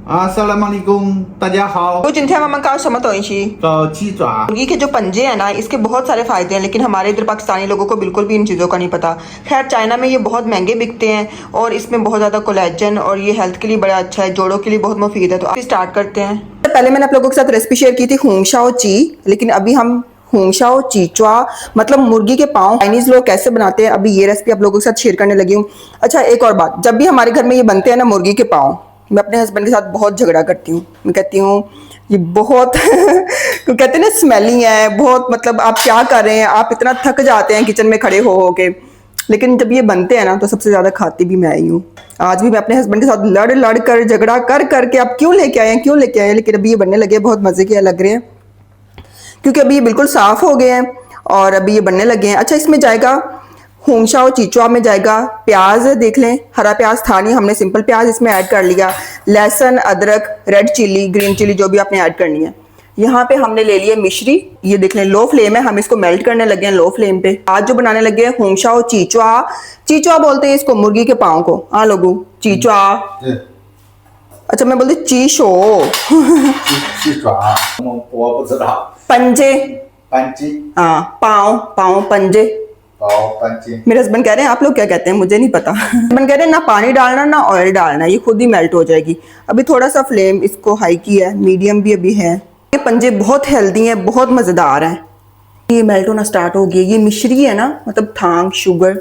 अस्सलामुअलैकुम, 大家好。我今天慢慢告诉什么东西 तो चीज़ मुर्गी के जो पंजे हैं ना इसके बहुत सारे फायदे हैं, लेकिन हमारे इधर पाकिस्तानी लोगों को बिल्कुल भी इन चीज़ों का नहीं पता। खैर चाइना में ये बहुत महंगे बिकते हैं और इसमें बहुत ज़्यादा कोलेजन और ये हेल्थ के लिए बड़ा अच्छा है, जोड़ों के लिए बहुत मुफीद है। तो आप स्टार्ट करते हैं। पहले मैंने आप लोगों के साथ रेसिपी शेयर की थी हुंगशाओ ची, लेकिन अभी हम हुंगशाओ चीचुआ मतलब मुर्गी के पाँव चाइनीज लोग कैसे बनाते हैं, अभी ये रेसिपी आप लोगों के साथ शेयर करने लगी हूँ। अच्छा एक और बात, जब भी हमारे घर में ये बनते हैं ना मुर्गी के पाँव, मैं अपने हस्बैंड के साथ बहुत झगड़ा करती हूँ। मैं कहती हूँ ये बहुत तो कहते हैं ना स्मेली है बहुत, मतलब आप क्या कर रहे हैं, आप इतना थक जाते हैं किचन में खड़े हो के, लेकिन जब ये बनते हैं ना तो सबसे ज़्यादा खाती भी मैं ही हूँ। आज भी मैं अपने हस्बैंड के साथ लड़ लड़ कर झगड़ा कर करके आप क्यों लेके आए हैं क्यों लेके आए हैं, लेकिन अभी ये बनने लगे बहुत मज़े के लग रहे हैं क्योंकि अभी ये बिल्कुल साफ़ हो गए हैं और अभी ये बनने लगे हैं। अच्छा इसमें जाएगा हुंगशाओ चीचुआ में जाएगा प्याज, देख लें हरा प्याज था नहीं, हमने सिंपल प्याज इसमें ऐड कर लिया, लहसुन अदरक रेड चिली ग्रीन चिली जो भी आपने ऐड करनी है। यहाँ पे हमने ले लिया मिश्री, ये देख लें लो फ्लेम है, हम इसको मेल्ट करने लगे हैं लो फ्लेम पे। आज जो बनाने लगे हैं हुंगशाओ चीचुआ, चीचुआ बोलते हैं इसको मुर्गी के पाँव को। हाँ लोगू चीचुआ, अच्छा मैं बोलती चीशो 鸡爪，我不知道。 पंजे 扳机， हाँ पाँव पाँव पंजे। 扳机。 मेरे हस्बैंड कह रहे हैं आप लोग क्या कहते हैं मुझे नहीं पता। हस्बैंड कह रहे हैं ना पानी डालना ना ऑयल डालना, ये खुद ही मेल्ट हो जाएगी। अभी थोड़ा सा फ्लेम इसको हाई किया है, मीडियम भी अभी है। ये पंजे बहुत हेल्दी हैं, बहुत मज़ेदार हैं। ये मेल्ट होना स्टार्ट हो गया, ये मिश्री है ना मतलब थांग शुगर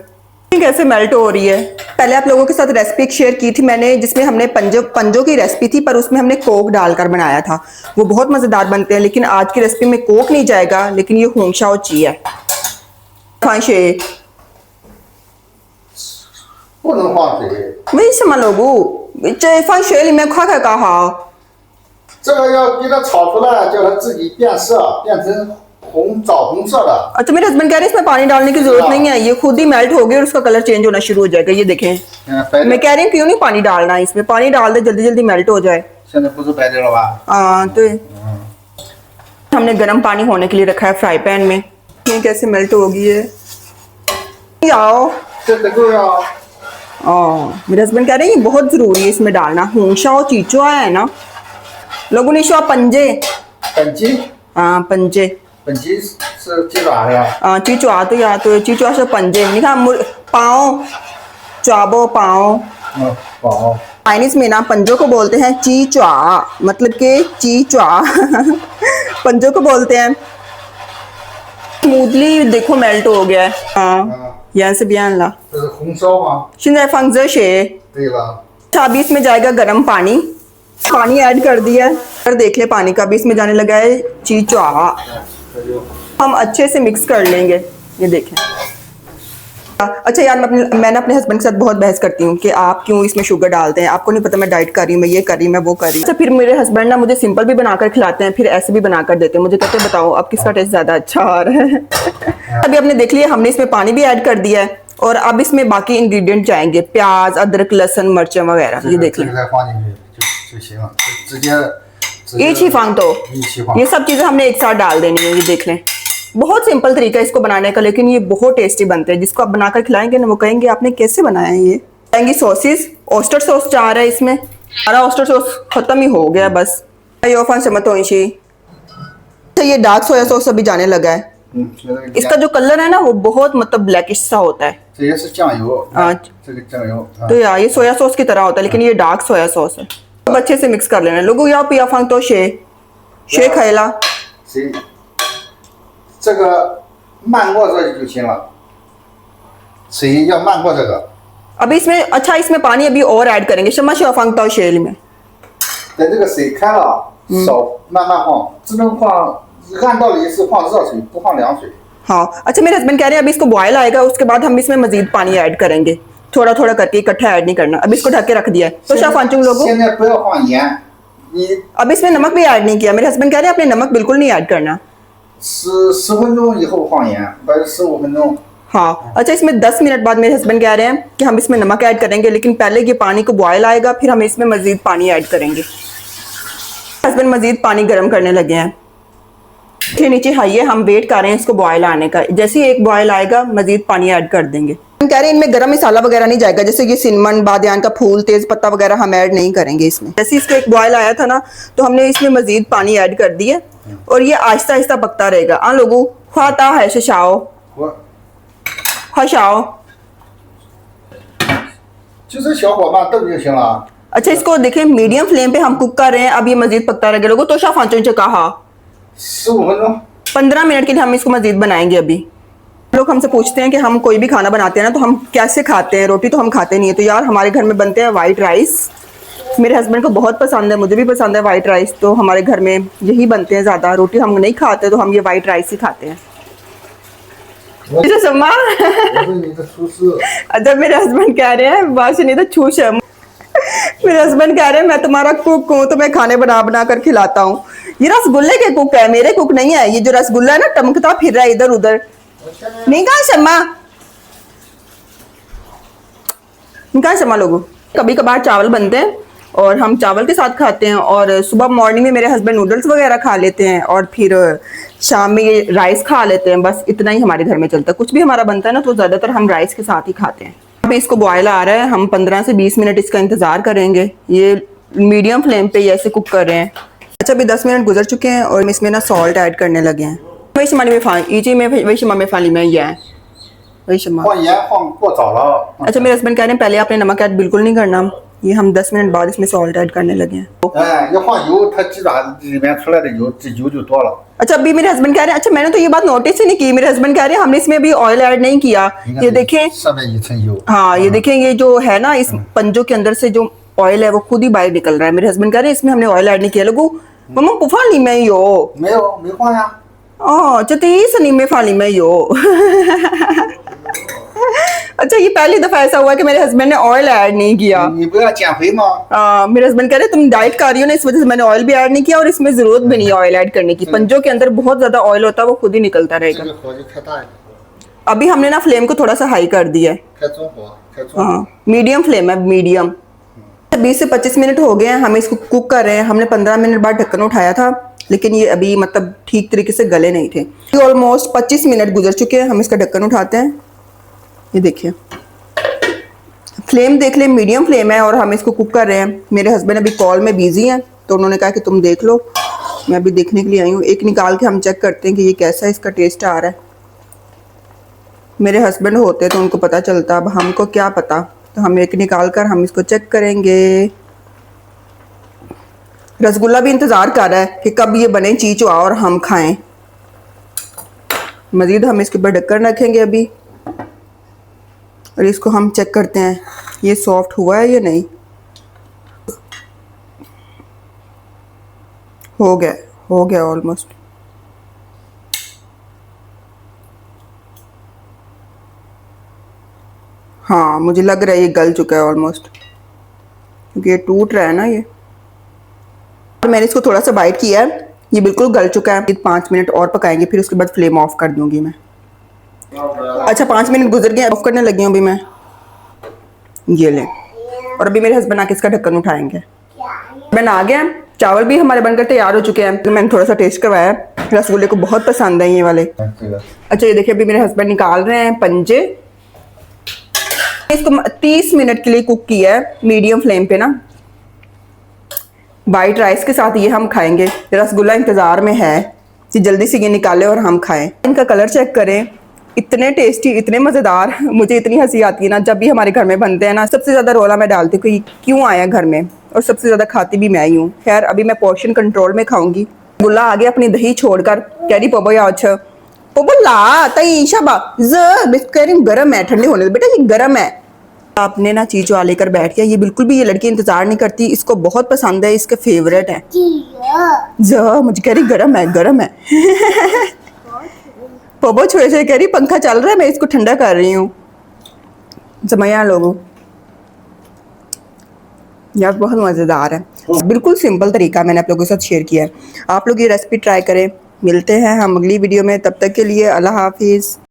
कैसे मेल्ट हो रही है। पहले आप लोगों के साथ रेसिपी शेयर की थी मैंने जिसमें हमने पंजों की रेसिपी थी, पर उसमें हमने कोक डालकर बनाया था, वो बहुत मज़ेदार बनते हैं। लेकिन आज की रेसिपी में कोक नहीं जाएगा, लेकिन ये हुंगशाओ ची है। 不能放水，为什么老姑这放水里面快快搞好？这个要给它炒出来，叫它自己变色，变成枣红色的。 अच्छा मेरे हस्बैंड कह रहे हैं इसमें पानी डालने की जरूरत नहीं है, ये खुद ही मेल्ट हो गया और उसका कलर चेंज होना शुरू हो जाएगा। ये देखें मैं कह रही हूँ क्यों नहीं पानी डालना है इसमें, पानी डाल दे जल्दी जल्दी मेल्ट हो जाए। 现在不是白的了吧？ हाँ तो हमने गर्म पानी होने के लिए रखा है फ्राई पैन में। ये कैसे मेल्ट होगी है आओ। 这个要 मेरे हस्बैंड कह रहे हैं ये बहुत जरूरी है इसमें डालना। हुंगशाओ चीचुआ है ना लोगों ने शो पंजे। 本鸡， हाँ पंजे 本鸡是鸡爪呀。 चीचुआ तो या तो चीचुआ से पंजे नहीं खा पाँव चाबो पाँव। 好， चाइनीज में ना पंजों को बोलते हैं चीचुआ, मतलब के चीचुआ पंजों को बोलते हैं। स्मूथली देखो मेल्ट हो गया है। हाँ यहाँ से बयान ला 这是红烧吗？ शिंदे फंगजे शे। 对了， अभी इसमें जाएगा गर्म पानी, पानी ऐड कर दिया है और देख ले पानी का भी इसमें जाने लगा है चीचुआ। 这就 हम अच्छे से मिक्स कर लेंगे, ये देखें। अच्छा यार मैंने अपने हस्बैंड के साथ बहुत बहस करती हूँ कि आप क्यों इसमें शुगर डालते हैं, आपको नहीं पता मैं डाइट कर रही हूँ, मैं ये कर रही हूँ, मैं वो कर रही हूँ। अच्छा फिर मेरे हस्बैंड ना मुझे सिंपल भी बनाकर खिलाते हैं, फिर ऐसे भी बनाकर देते हैं। मुझे कहते हैं बताओ अब किसका टेस्ट ज़्यादा अच्छा आ रहा है। अभी आपने देख लिया हमने इसमें पानी भी ऐड कर दिया है और अब इसमें बाकी इंग्रेडिएंट जाएंगे, प्याज अदरक लहसुन मिर्चें वगैरह। ये देख 这 लें 个再放进去就行了，直接 एक ही फांग तो 一起放 ये。सब चीज़ें हमने एक साथ डाल देनी है। ये देख लें बहुत सिंपल तरीका है इसको बनाने का, लेकिन ये बहुत टेस्टी बनते हैं। जिसको आप बनाकर खिलाएंगे ना वो कहेंगे आपने कैसे बनाया है। ये आएंगी सॉसेस, ऑस्टर सॉस जा रहा है इसमें, सारा ऑस्टर सॉस खत्म ही हो गया बस। यो फन समझ तो अच्छा ये डार्क सोया सॉस अभी जाने लगा है। 现在 इसका जो कलर है ना वो बहुत मतलब ब्लैकिश सा होता है। 这些是酱油， हाँ 这个酱油。 तो यार ये सोया सॉस की तरह होता है, लेकिन ये डार्क सोया सॉस है। अब अच्छे से मिक्स कर लेना। लोगों या पिया फंग तो शे खाएला 谁？这个漫过这就行了，水要漫过这个。 अभी इसमें अच्छा इसमें पानी अभी और ऐड करेंगे। शमा शो फंग तो शेल में 等这个水开了，少慢慢放，只能放，按道理是放热水，不放凉水。 हाँ अच्छा मेरे हस्बैंड कह रहे हैं अभी इसको बॉयल आएगा उसके बाद हम इसमें मजीद पानी ऐड करेंगे, थोड़ा थोड़ा करके इकट्ठा ऐड नहीं करना। अब इसको ढक के रख दिया है। तो शाह फांचुंग लोगों 现在不要放盐，你 अब इसमें नमक भी ऐड नहीं किया। मेरे हस्बैंड कह रहे हैं आपने नमक बिल्कुल नहीं ऐड करना। 10分钟以后放盐，或者15分钟。 हाँ अच्छा इसमें 10 मिनट बाद मेरे हस्बैंड कह रहे हैं कि हम इसमें नमक ऐड करेंगे, लेकिन पहले ये पानी को बॉयल आएगा फिर हम इसमें मजीद पानी ऐड करेंगे। हस्बैंड मजीद पानी गर्म करने लगे हैं। फिर नीचे हाई है, हम वेट कर रहे हैं इसको बॉयल आने का। जैसे ही एक बॉयल आएगा मजीद पानी ऐड कर देंगे। हम कह रहे हैं इनमें गरम मसाला वगैरह नहीं जाएगा, जैसे ये सिनमन, बादियान का फूल, तेज पत्ता वगैरह हम ऐड नहीं करेंगे इसमें। जैसे इसका एक बॉयल आया था ना, तो हमने इसमें मजीद पानी ऐड कर दिया और ये आहिस्ता आहिस्ता पकता रहेगा। आ लोगों ख्वाता है शशाओ 我 ख्वाशाओ। 就是小火慢炖就行了。 अच्छा, इसको देखें मीडियम फ्लेम पे हम कुक कर रहे हैं। अब ये मजीद पकता रहेगा लोगों। तो शाह फांचो कहा 15 分钟。 15 मिनट के लिए हम इसको मजीद बनाएंगे। अभी लोग हमसे पूछते हैं कि हम कोई भी खाना बनाते हैं ना तो हम कैसे खाते हैं, रोटी तो हम खाते नहीं है। तो यार हमारे घर में बनते हैं वाइट राइस। मेरे हस्बैंड को बहुत पसंद है, मुझे भी पसंद है वाइट राइस, तो हमारे घर में यही बनते हैं ज़्यादा। रोटी हम नहीं खाते तो हम ये वाइट राइस ही खाते हैं। सम्मा 我是你的厨师。 अच्छा, मेरे हस्बैंड कह रहे हैं बाशी नहीं तो छूश है। मेरे हस्बैंड कह रहे हैं मैं तुम्हारा कुक हूँ, तो मैं खाने बना बना कर खिलाता हूँ। ये रसगुल्ले के कुक है, मेरे कुक नहीं है। ये जो रसगुल्ला है ना टमकता फिर रहा है इधर उधर। नहीं कहा शम्मा, नहीं कहा शम्मा। लोगों कभी कभार चावल बनते हैं और हम चावल के साथ खाते हैं, और सुबह मॉर्निंग में मेरे हस्बैंड नूडल्स वगैरह खा लेते हैं, और फिर शाम में ये राइस खा लेते हैं। बस इतना ही हमारे घर में चलता है। कुछ भी हमारा बनता है ना तो ज़्यादातर हम राइस के साथ ही खाते हैं। अभी इसको बॉयल आ रहा है, हम 15 से 20 मिनट इसका इंतज़ार करेंगे। ये मीडियम फ्लेम पे ये ऐसे कुक कर रहे हैं। अच्छा, अभी 10 मिनट गुजर चुके हैं और इसमें ना सॉल्ट ऐड करने लगे हैं। वही शमानी में वही शमा में फाली में यह है वही शमा। 放盐放过早了。 अच्छा, मेरे हस्बैंड कह रहे हैं पहले आपने नमक ऐड बिल्कुल नहीं करना। ये हम 10 मिनट बाद इसमें सॉल्ट ऐड करने लगे हैं। 哎，要放油，它鸡爪里面出来的油，这油就多了。 अच्छा, अभी मेरे हस्बैंड कह रहे हैं, अच्छा मैंने तो ये बात नोटिस ही नहीं की। मेरे हस्बैंड कह रहे हैं हमने इसमें अभी ऑयल ऐड नहीं किया। ये देखें, 上面一层油。 हाँ ये देखें, ये जो है ना इस पंजों के अंदर से जो ऑयल है वो खुद ही बाहर निकल रहा है। मेरे हस्बैंड कह रहे हैं इसमें हमने ऑयल ऐड नहीं किया। लोगो मम्मा पुफाली में यो 没有，没放呀。 सनी में फाली में यो। अच्छा, ये पहली दफा ऐसा हुआ कि मेरे हस्बैंड ने ऑयल ऐड नहीं किया। 你不要减肥吗？ मेरे हस्बैंड कह रहे तुम डाइट कर रही हो ना, इस वजह से मैंने ऑयल भी ऐड नहीं किया, और इसमें जरूरत भी नहीं है ऑयल ऐड करने की। पंजों के अंदर बहुत ज्यादा ऑयल होता है, वो खुद ही निकलता 这 रहेगा। 个火就开大一点， अभी हमने ना फ्लेम को थोड़ा सा हाई कर दिया है। 开中火，开中火。 हाँ, मीडियम फ्लेम है, मीडियम। 20 से 25 मिनट हो गए हैं, हम इसको कुक कर रहे हैं। हमने 15 मिनट बाद ढक्कन उठाया था, लेकिन ये अभी मतलब ठीक तरीके से गले नहीं थे। ऑलमोस्ट 25 मिनट गुजर चुके हैं। हम इसका ढक्कन उठाते हैं। ये देखिए, फ्लेम देख लें, मीडियम फ्लेम है और हम इसको कुक कर रहे हैं। मेरे हस्बैंड अभी कॉल में बिजी हैं, तो उन्होंने कहा कि तुम देख लो। मैं अभी देखने के लिए आई हूँ। एक निकाल के हम चेक करते हैं कि ये कैसा इसका टेस्ट आ रहा है। मेरे हस्बैंड होते तो उनको पता चलता, अब हमको क्या पता। तो हम एक निकाल कर हम इसको चेक करेंगे। रसगुल्ला भी इंतज़ार कर रहा है कि कब ये बने चीचुआ और हम खाएं। मज़ीद हम इसके ऊपर ढक्कन रखेंगे अभी, और इसको हम चेक करते हैं ये सॉफ्ट हुआ है या नहीं। हो गया ऑलमोस्ट। हाँ, मुझे लग रहा है ये गल चुका है ऑलमोस्ट, क्योंकि ये टूट रहा है ना ये। मैंने इसको थोड़ा सा बाइट किया है, ये बिल्कुल गल चुका है। 5 मिनट और पकाएंगे, फिर उसके बाद फ्लेम ऑफ कर दूंगी मैं। अच्छा, 5 मिनट गुजर गए, ऑफ करने लगी हूँ अभी मैं। ये लें, और अभी मेरे हस्बैंड आके इसका ढक्कन उठाएंगे। मैं आ गया, चावल भी हमारे बनकर तैयार हो चुके हैं। तो मैंने थोड़ा सा टेस्ट करवाया, रसगुल्ले को बहुत पसंद है ये वाले। 这个 अच्छा, ये देखिए अभी मेरे हस्बैंड निकाल रहे हैं पंजे। इसको 30 मिनट के लिए कुक किया है मीडियम फ्लेम पे ना। वाइट राइस के साथ ये हम खाएंगे। रसगुल्ला इंतज़ार में है कि जल्दी से ये निकाले और हम खाएं। इनका कलर चेक करें, इतने टेस्टी, इतने मज़ेदार। मुझे इतनी हंसी आती है ना जब भी हमारे घर में बनते हैं ना। सबसे ज़्यादा रोला मैं डालती हूँ कि क्यों आया घर में, और सबसे ज़्यादा खाती भी मैं ही हूँ। खैर, अभी मैं पोर्शन कंट्रोल में खाऊंगी। गुल्ला आगे अपनी दही छोड़कर कह रही पोबो या अच्छा पोबो ला तई शाबा कह रही गर्म है, ठंडे होने दे बेटा, ये गर्म है। आपने ना चीज़ लेकर बैठ गया। ये बिल्कुल भी ये लड़की इंतजार नहीं करती, इसको बहुत पसंद है, इसके फेवरेट है। मुझे कह रही गरम है, गरम है। पोबो छोटे छोटे कह रही पंखा चल रहा है, मैं इसको ठंडा कर रही हूँ। जमाया लोगों यार, बहुत मज़ेदार है। बिल्कुल सिंपल तरीका मैंने आप लोगों के साथ शेयर किया है। आप लोग ये रेसिपी ट्राई करें। मिलते हैं हम अगली वीडियो में, तब तक के लिए अल्लाह हाफिज़।